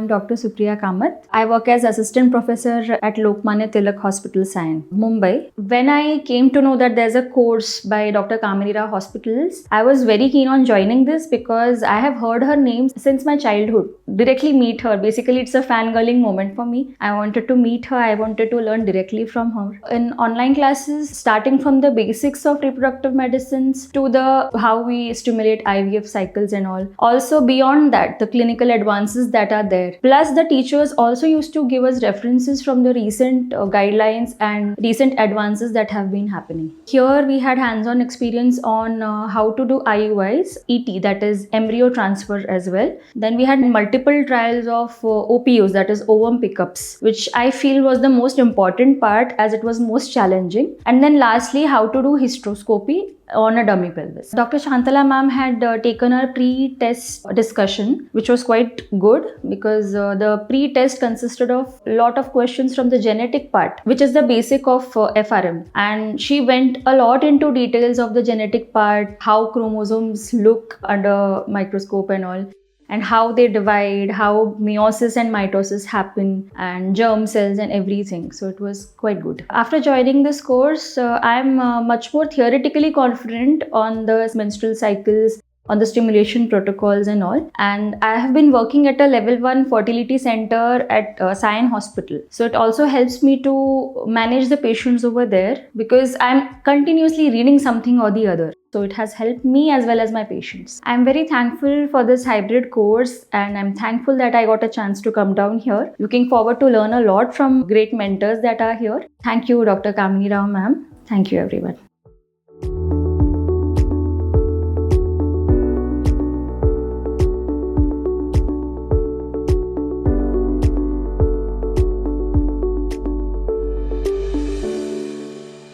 I'm Dr. Supriya Kamath. I work as assistant professor at Lokmanya Tilak Hospital, Sion, Mumbai. When I came to know that there's a course by Dr. Kamini A Hospitals, I was very keen on joining this because I have heard her name since my childhood. Directly meet her. Basically, it's a fangirling moment for me. I wanted to meet her. I wanted to learn directly from her. In online classes, starting from the basics of reproductive medicines to the how we stimulate IVF cycles and all. Also beyond that, the clinical advances that are there. Plus the teachers also used to give us references from the recent guidelines and recent advances that have been happening. Here we had hands-on experience on how to do IUIs, ET, that is embryo transfer as well. Then we had multiple trials of OPUs, that is ovum pickups, which I feel was the most important part as it was most challenging. And then lastly, how to do hysteroscopy on a dummy pelvis. Dr. Shantala ma'am had taken our pre-test discussion, which was quite good because the pre-test consisted of a lot of questions from the genetic part, which is the basic of FRM. And she went a lot into details of the genetic part, how chromosomes look under microscope and all, and how they divide, how meiosis and mitosis happen, and germ cells and everything. So it was quite good. After joining this course, I'm much more theoretically confident on the menstrual cycles, on the stimulation protocols and all. And I have been working at a level 1 fertility center at Sion Hospital. So it also helps me to manage the patients over there because I'm continuously reading something or the other. So it has helped me as well as my patients. I'm very thankful for this hybrid course and I'm thankful that I got a chance to come down here. Looking forward to learn a lot from great mentors that are here. Thank you, Dr. Kamini Rao ma'am. Thank you, everyone.